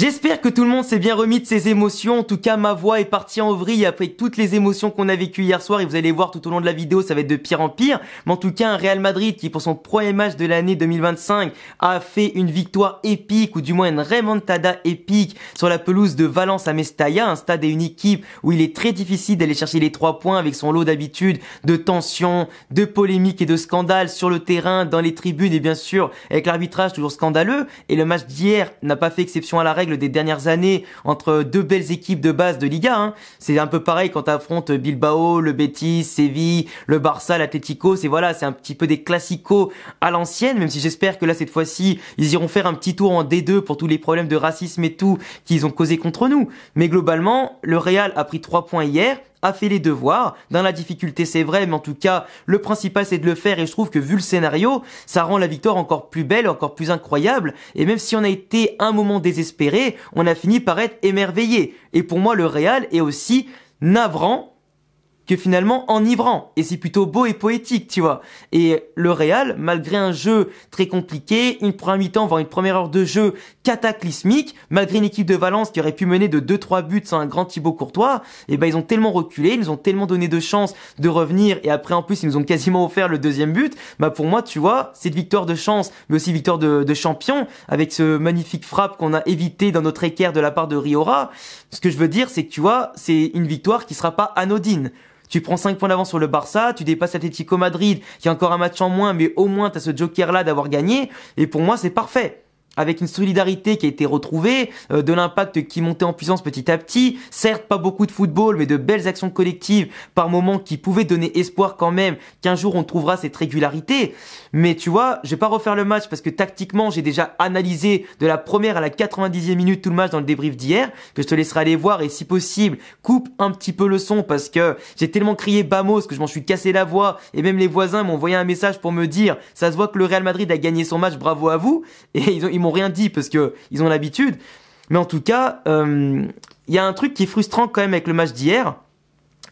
J'espère que tout le monde s'est bien remis de ses émotions. En tout cas, ma voix est partie en vrille après toutes les émotions qu'on a vécues hier soir. Et vous allez voir tout au long de la vidéo, ça va être de pire en pire. Mais en tout cas, un Real Madrid qui, pour son premier match de l'année 2025, a fait une victoire épique, ou du moins une remontada épique sur la pelouse de Valence à Mestalla, un stade et une équipe où il est très difficile d'aller chercher les 3 points avec son lot d'habitude, de tensions, de polémiques et de scandales sur le terrain, dans les tribunes et bien sûr avec l'arbitrage toujours scandaleux. Et le match d'hier n'a pas fait exception à la règle des dernières années entre deux belles équipes de base de Liga, hein. C'est un peu pareil quand t'affrontes Bilbao, le Betis, Séville, le Barça, l'Atlético. C'est un petit peu des classicos à l'ancienne, même si j'espère que là cette fois-ci ils iront faire un petit tour en D2 pour tous les problèmes de racisme et tout qu'ils ont causé contre nous. Mais globalement, le Real a pris 3 points hier, a fait les devoirs, dans la difficulté c'est vrai, mais en tout cas le principal c'est de le faire, et je trouve que vu le scénario, ça rend la victoire encore plus belle, encore plus incroyable. Et même si on a été un moment désespéré, on a fini par être émerveillé. Et pour moi le Real est aussi navrant que finalement enivrant, et c'est plutôt beau et poétique, tu vois. Et le Real, malgré un jeu très compliqué, une première mi-temps, voire une première heure de jeu cataclysmique, malgré une équipe de Valence qui aurait pu mener de 2-3 buts sans un grand Thibaut Courtois, et ils ont tellement reculé, ils nous ont tellement donné de chance de revenir, et après en plus ils nous ont quasiment offert le deuxième but. Pour moi, tu vois, cette victoire de chance, mais aussi victoire de champion, avec ce magnifique frappe qu'on a évité dans notre équerre de la part de Riora. Ce que je veux dire, c'est que tu vois, c'est une victoire qui sera pas anodine. Tu prends 5 points d'avance sur le Barça, tu dépasses l'Atlético Madrid, qui a encore un match en moins, mais au moins t'as ce joker-là d'avoir gagné, et pour moi c'est parfait. Avec une solidarité qui a été retrouvée, de l'impact qui montait en puissance petit à petit, certes pas beaucoup de football, mais de belles actions collectives par moments qui pouvaient donner espoir quand même qu'un jour on trouvera cette régularité. Mais tu vois, je vais pas refaire le match parce que tactiquement j'ai déjà analysé de la première à la 90e minute tout le match dans le débrief d'hier, que je te laisserai aller voir, et si possible coupe un petit peu le son parce que j'ai tellement crié Bamos que je m'en suis cassé la voix, et même les voisins m'ont envoyé un message pour me dire ça se voit que le Real Madrid a gagné son match, bravo à vous. Et ils m'ont rien dit parce que ils ont l'habitude. Mais en tout cas, il y a un truc qui est frustrant quand même avec le match d'hier,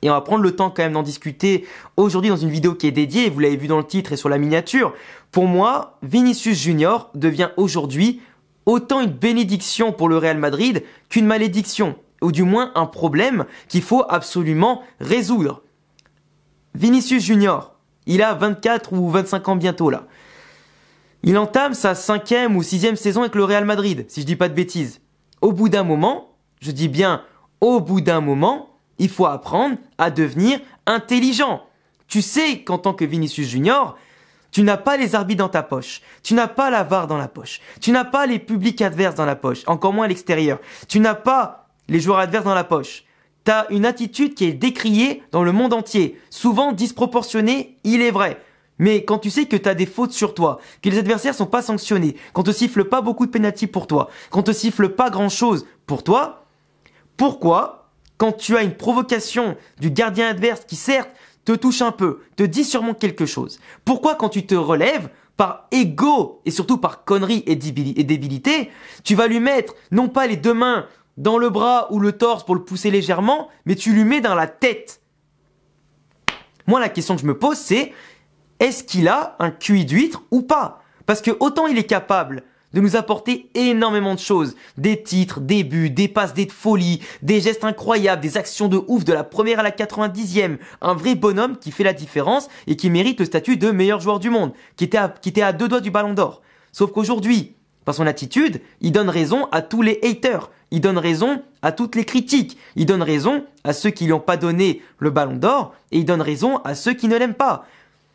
et on va prendre le temps quand même d'en discuter aujourd'hui dans une vidéo qui est dédiée, et vous l'avez vu dans le titre et sur la miniature. Pour moi, Vinicius Junior devient aujourd'hui autant une bénédiction pour le Real Madrid qu'une malédiction, ou du moins un problème qu'il faut absolument résoudre. Vinicius Junior, il a 24 ou 25 ans bientôt là. Il entame sa 5e ou 6e saison avec le Real Madrid, si je dis pas de bêtises. Au bout d'un moment, je dis bien au bout d'un moment, il faut apprendre à devenir intelligent. Tu sais qu'en tant que Vinicius Junior, tu n'as pas les arbitres dans ta poche, tu n'as pas la VAR dans la poche, tu n'as pas les publics adverses dans la poche, encore moins à l'extérieur, tu n'as pas les joueurs adverses dans la poche. T'as une attitude qui est décriée dans le monde entier, souvent disproportionnée, il est vrai. Mais quand tu sais que t'as des fautes sur toi, que les adversaires sont pas sanctionnés, qu'on te siffle pas beaucoup de pénaltys pour toi, qu'on te siffle pas grand chose pour toi, pourquoi, quand tu as une provocation du gardien adverse qui certes te touche un peu, te dit sûrement quelque chose, pourquoi quand tu te relèves, par ego et surtout par connerie et débilité, tu vas lui mettre non pas les 2 mains dans le bras ou le torse pour le pousser légèrement, mais tu lui mets dans la tête. Moi la question que je me pose c'est, est-ce qu'il a un QI d'huître ou pas? Parce que autant il est capable de nous apporter énormément de choses, des titres, des buts, des passes, des folies, des gestes incroyables, des actions de ouf de la première à la 90e, un vrai bonhomme qui fait la différence et qui mérite le statut de meilleur joueur du monde, qui était à 2 doigts du Ballon d'Or. Sauf qu'aujourd'hui, par son attitude, il donne raison à tous les haters, il donne raison à toutes les critiques, il donne raison à ceux qui lui ont pas donné le Ballon d'Or, et il donne raison à ceux qui ne l'aiment pas.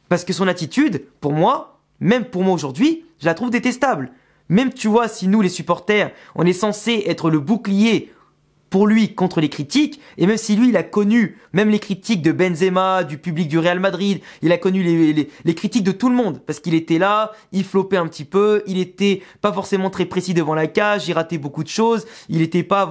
Parce que son attitude, pour moi, même pour moi aujourd'hui, je la trouve détestable. Même tu vois, si nous les supporters, on est censé être le bouclier pour lui contre les critiques, et même si lui il a connu même les critiques de Benzema, du public du Real Madrid, il a connu les critiques de tout le monde, parce qu'il était là, il flopait un petit peu, il était pas forcément très précis devant la cage, il ratait beaucoup de choses, il était pas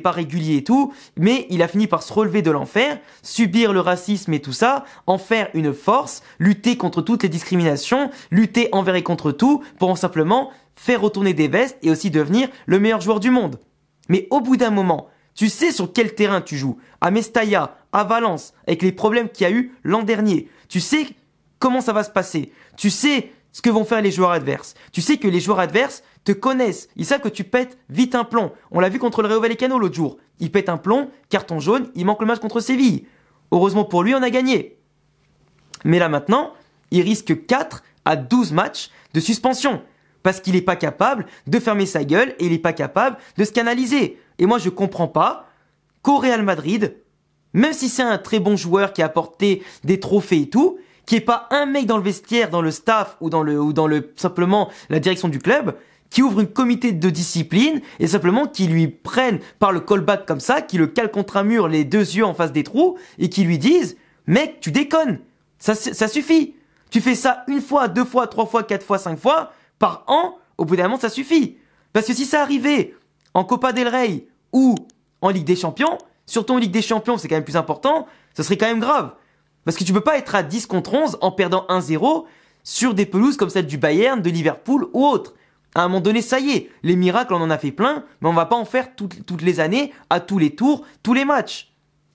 régulier et tout, mais il a fini par se relever de l'enfer, subir le racisme et tout ça, en faire une force, lutter contre toutes les discriminations, lutter envers et contre tout, pour simplement faire retourner des vestes et aussi devenir le meilleur joueur du monde. Mais au bout d'un moment, tu sais sur quel terrain tu joues, à Mestalla, à Valence, avec les problèmes qu'il y a eu l'an dernier. Tu sais comment ça va se passer. Tu sais ce que vont faire les joueurs adverses. Tu sais que les joueurs adverses, te connaissent, ils savent que tu pètes vite un plomb. On l'a vu contre le Rayo Vallecano l'autre jour. Il pète un plomb, carton jaune, il manque le match contre Séville. Heureusement pour lui, on a gagné. Mais là maintenant, il risque 4 à 12 matchs de suspension. Parce qu'il n'est pas capable de fermer sa gueule et il n'est pas capable de se canaliser. Et moi, je comprends pas qu'au Real Madrid, même si c'est un très bon joueur qui a apporté des trophées et tout, qu'il n'y ait pas un mec dans le vestiaire, dans le staff ou dans le simplement la direction du club qui ouvre une comité de discipline et simplement qui lui prennent par le callback comme ça, qui le cale contre un mur, les deux yeux en face des trous et qui lui disent « Mec, tu déconnes, ça suffit. Tu fais ça 1 fois, 2 fois, 3 fois, 4 fois, 5 fois par an, au bout d'un moment ça suffit. » Parce que si ça arrivait en Copa del Rey ou en Ligue des Champions, surtout en Ligue des Champions, c'est quand même plus important, ça serait quand même grave. Parce que tu peux pas être à 10 contre 11 en perdant 1-0 sur des pelouses comme celle du Bayern, de Liverpool ou autre. À un moment donné, ça y est, les miracles on en a fait plein, mais on va pas en faire toutes les années, à tous les tours, tous les matchs.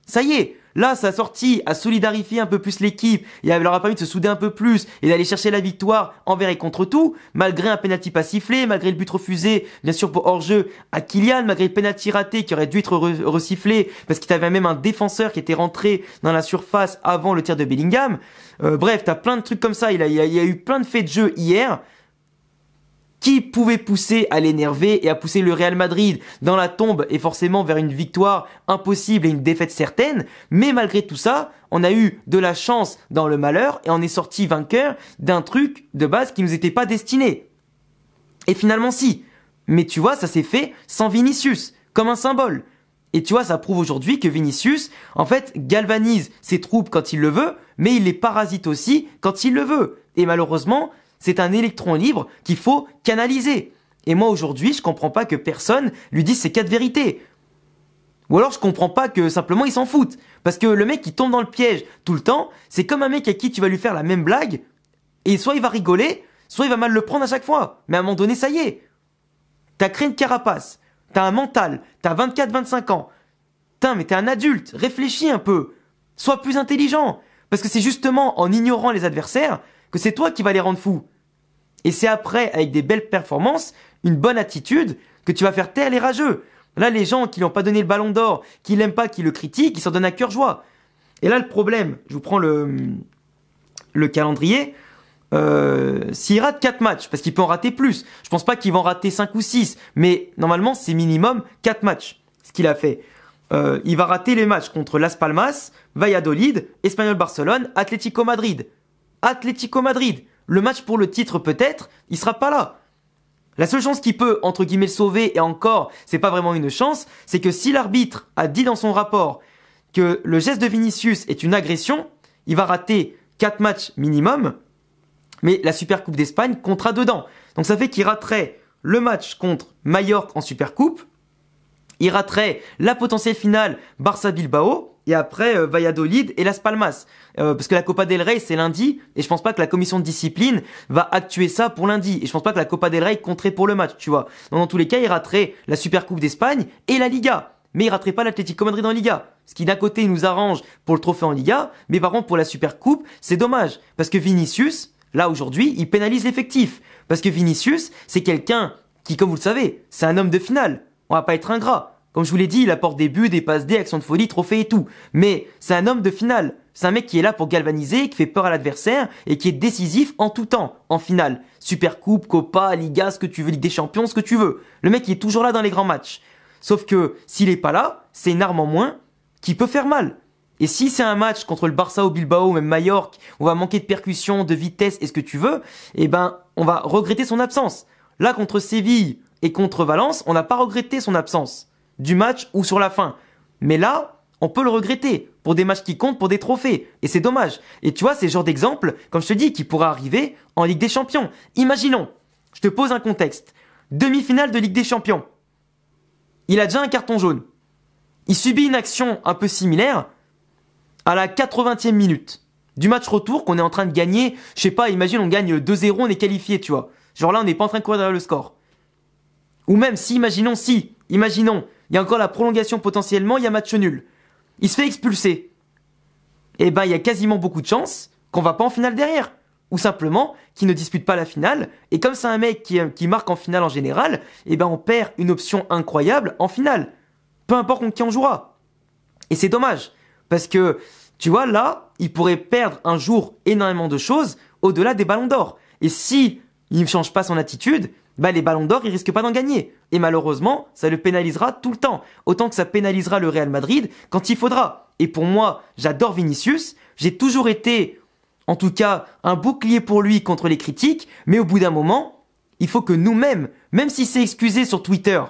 Ça y est, là ça a sorti à solidarifier un peu plus l'équipe, et elle leur a permis de se souder un peu plus et d'aller chercher la victoire envers et contre tout, malgré un penalty pas sifflé, malgré le but refusé, bien sûr pour hors-jeu à Kylian, malgré le penalty raté qui aurait dû être resifflé parce qu'il y avait même un défenseur qui était rentré dans la surface avant le tir de Bellingham. Bref, t'as plein de trucs comme ça, il y a eu plein de faits de jeu hier qui pouvait pousser à l'énerver et à pousser le Real Madrid dans la tombe et forcément vers une victoire impossible et une défaite certaine. Mais malgré tout ça, on a eu de la chance dans le malheur et on est sorti vainqueur d'un truc de base qui nous était pas destiné. Et finalement si. Mais tu vois, ça s'est fait sans Vinicius, comme un symbole. Et tu vois, ça prouve aujourd'hui que Vinicius, en fait, galvanise ses troupes quand il le veut, mais il les parasite aussi quand il le veut. Et malheureusement, c'est un électron libre qu'il faut canaliser. Et moi aujourd'hui, je comprends pas que personne lui dise ces 4 vérités. Ou alors je comprends pas que simplement ils s'en foutent. Parce que le mec qui tombe dans le piège tout le temps, c'est comme un mec à qui tu vas lui faire la même blague, et soit il va rigoler, soit il va mal le prendre à chaque fois. Mais à un moment donné, ça y est. T'as créé une carapace, t'as un mental, t'as 24-25 ans. Putain, mais t'es un adulte, réfléchis un peu. Sois plus intelligent. Parce que c'est justement en ignorant les adversaires que c'est toi qui vas les rendre fous. Et c'est après, avec des belles performances, une bonne attitude, que tu vas faire taire les rageux. Là, les gens qui lui ont pas donné le ballon d'or, qui l'aiment pas, qui le critiquent, ils s'en donnent à cœur joie. Et là, le problème, je vous prends le calendrier, s'il rate 4 matchs, parce qu'il peut en rater plus, je pense pas qu'il va en rater 5 ou 6, mais normalement, c'est minimum 4 matchs, ce qu'il a fait. Il va rater les matchs contre Las Palmas, Valladolid, Espanyol Barcelone, Atlético Madrid. Atlético Madrid. Le match pour le titre peut-être, il sera pas là. La seule chance qu'il peut, entre guillemets, le sauver, et encore, c'est pas vraiment une chance, c'est que si l'arbitre a dit dans son rapport que le geste de Vinicius est une agression, il va rater 4 matchs minimum, mais la Supercoupe d'Espagne comptera dedans. Donc ça fait qu'il raterait le match contre Mallorca en Supercoupe, il raterait la potentielle finale Barça-Bilbao, et après Valladolid et Las Palmas. Parce que la Copa del Rey c'est lundi, et je pense pas que la commission de discipline va actuer ça pour lundi. Et je pense pas que la Copa del Rey compterait pour le match, tu vois. Donc, dans tous les cas, il raterait la Supercoupe d'Espagne et la Liga. Mais il raterait pas l'Atlético Madrid en Liga. Ce qui d'un côté nous arrange pour le trophée en Liga, mais par contre pour la Supercoupe, c'est dommage. Parce que Vinicius, là aujourd'hui, il pénalise l'effectif. Parce que Vinicius, c'est quelqu'un qui, comme vous le savez, c'est un homme de finale. On va pas être ingrat. Comme je vous l'ai dit, il apporte des buts, des passes D, actions de folie, trophées et tout. Mais c'est un homme de finale. C'est un mec qui est là pour galvaniser, qui fait peur à l'adversaire et qui est décisif en tout temps, en finale. Supercoupe, Copa, Liga, ce que tu veux, Ligue des Champions, ce que tu veux. Le mec, il est toujours là dans les grands matchs. Sauf que s'il est pas là, c'est une arme en moins qui peut faire mal. Et si c'est un match contre le Barça ou Bilbao, ou même Mallorca, on va manquer de percussion, de vitesse et ce que tu veux, eh ben, on va regretter son absence. Là, contre Séville et contre Valence, on n'a pas regretté son absence. Du match ou sur la fin. Mais là, on peut le regretter pour des matchs qui comptent, pour des trophées. Et c'est dommage. Et tu vois, c'est le genre d'exemple, comme je te dis, qui pourra arriver en Ligue des Champions. Imaginons, je te pose un contexte. Demi-finale de Ligue des Champions. Il a déjà un carton jaune. Il subit une action un peu similaire à la 80e minute du match retour qu'on est en train de gagner. Je sais pas, imagine on gagne 2-0, on est qualifié, tu vois. Genre là, on n'est pas en train de courir derrière le score. Ou même imaginons, il y a encore la prolongation potentiellement, il y a match nul. Il se fait expulser. Eh ben, il y a quasiment beaucoup de chances qu'on va pas en finale derrière. ou simplement qui ne dispute pas la finale. Et comme c'est un mec qui marque en finale en général, eh ben on perd une option incroyable en finale. Peu importe contre qui on jouera. Et c'est dommage. Parce que, tu vois, là, il pourrait perdre un jour énormément de choses au-delà des ballons d'or. Et si il ne change pas son attitude, bah les ballons d'or, il risque pas d'en gagner. Et malheureusement, ça le pénalisera tout le temps. Autant que ça pénalisera le Real Madrid quand il faudra. Et pour moi, j'adore Vinicius. J'ai toujours été, en tout cas, un bouclier pour lui contre les critiques. Mais au bout d'un moment, il faut que nous-mêmes, même si c'est excusé sur Twitter,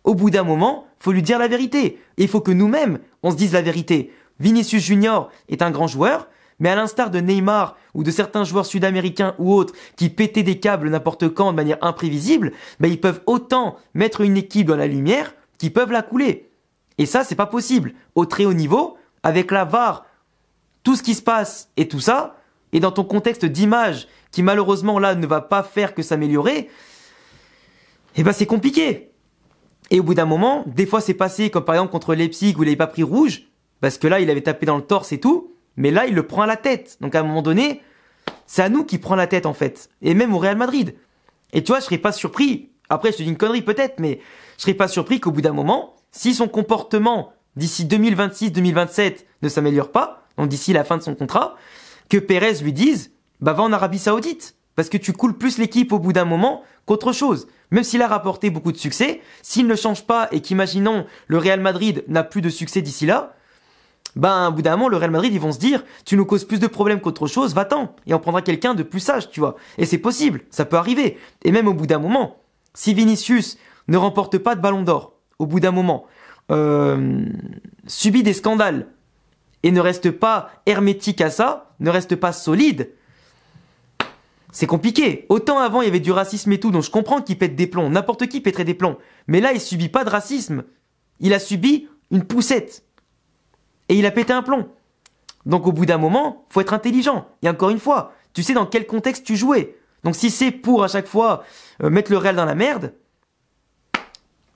au bout d'un moment, faut lui dire la vérité. Et il faut que nous-mêmes, on se dise la vérité. Vinicius Junior est un grand joueur, mais à l'instar de Neymar ou de certains joueurs sud-américains ou autres qui pétaient des câbles n'importe quand de manière imprévisible, bah ils peuvent autant mettre une équipe dans la lumière qu'ils peuvent la couler. Et ça, c'est pas possible. Au très haut niveau, avec la VAR, tout ce qui se passe et tout ça, et dans ton contexte d'image qui malheureusement là ne va pas faire que s'améliorer, eh ben c'est compliqué. Et au bout d'un moment, des fois c'est passé comme par exemple contre Leipzig où il n'avait pas pris rouge, parce que là il avait tapé dans le torse et tout, mais là il le prend à la tête. Donc à un moment donné, c'est à nous qui prend la tête en fait. Et même au Real Madrid. Et tu vois, je serais pas surpris, après je te dis une connerie peut-être, mais je serais pas surpris qu'au bout d'un moment, si son comportement d'ici 2026-2027 ne s'améliore pas, donc d'ici la fin de son contrat, que Pérez lui dise, bah va en Arabie Saoudite. Parce que tu coules plus l'équipe au bout d'un moment qu'autre chose. Même s'il a rapporté beaucoup de succès, s'il ne change pas et qu'imaginons le Real Madrid n'a plus de succès d'ici là, ben au bout d'un moment le Real Madrid ils vont se dire tu nous causes plus de problèmes qu'autre chose, va-t'en et on prendra quelqu'un de plus sage, tu vois. Et c'est possible, ça peut arriver. Et même au bout d'un moment, si Vinicius ne remporte pas de ballon d'or, au bout d'un moment, subit des scandales et ne reste pas hermétique à ça, ne reste pas solide, c'est compliqué. Autant avant il y avait du racisme et tout, donc je comprends qu'il pète des plombs, n'importe qui pèterait des plombs. Mais là il subit pas de racisme, il a subi une poussette. Et il a pété un plomb. Donc au bout d'un moment, faut être intelligent. Et encore une fois, tu sais dans quel contexte tu jouais. Donc si c'est pour à chaque fois mettre le Real dans la merde,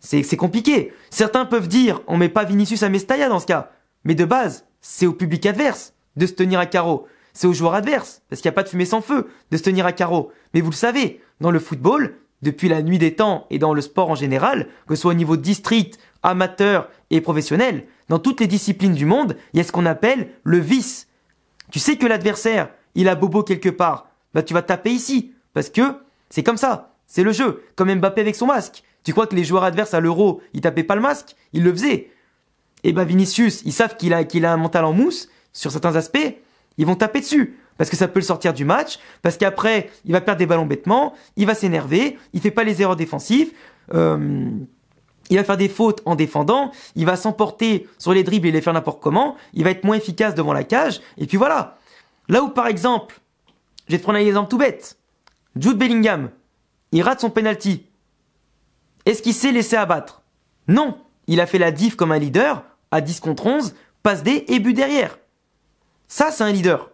c'est compliqué. Certains peuvent dire, on met pas Vinicius à Mestalla dans ce cas. Mais de base, c'est au public adverse de se tenir à carreau. C'est aux joueurs adverses, parce qu'il n'y a pas de fumée sans feu, de se tenir à carreau. Mais vous le savez, dans le football, depuis la nuit des temps et dans le sport en général, que ce soit au niveau district, amateur et professionnel, dans toutes les disciplines du monde, il y a ce qu'on appelle le vice. Tu sais que l'adversaire, il a bobo quelque part, bah tu vas taper ici, parce que c'est comme ça, c'est le jeu, comme Mbappé avec son masque. Tu crois que les joueurs adverses à l'Euro, ils tapaient pas le masque? Ils le faisaient. Et bah Vinicius, ils savent qu'il a un mental en mousse, sur certains aspects, ils vont taper dessus. Parce que ça peut le sortir du match, parce qu'après, il va perdre des ballons bêtement, il va s'énerver, il fait pas les erreurs défensives, il va faire des fautes en défendant, il va s'emporter sur les dribbles et les faire n'importe comment, il va être moins efficace devant la cage, et puis voilà. Là où par exemple, je vais te prendre un exemple tout bête, Jude Bellingham, il rate son penalty. Est-ce qu'il s'est laissé abattre? Non, il a fait la diff comme un leader, à 10 contre 11, passe D et but derrière. Ça c'est un leader.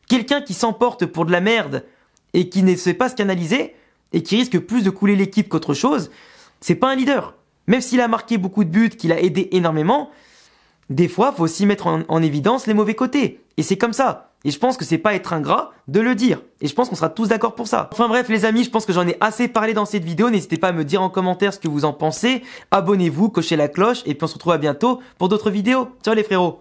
Quelqu'un qui s'emporte pour de la merde et qui ne sait pas se canaliser et qui risque plus de couler l'équipe qu'autre chose, c'est pas un leader. Même s'il a marqué beaucoup de buts, qu'il a aidé énormément, des fois, faut aussi mettre en évidence les mauvais côtés. Et c'est comme ça. Et je pense que c'est pas être ingrat de le dire. Et je pense qu'on sera tous d'accord pour ça. Enfin bref les amis, je pense que j'en ai assez parlé dans cette vidéo. N'hésitez pas à me dire en commentaire ce que vous en pensez. Abonnez-vous, cochez la cloche et puis on se retrouve à bientôt pour d'autres vidéos. Ciao les frérots.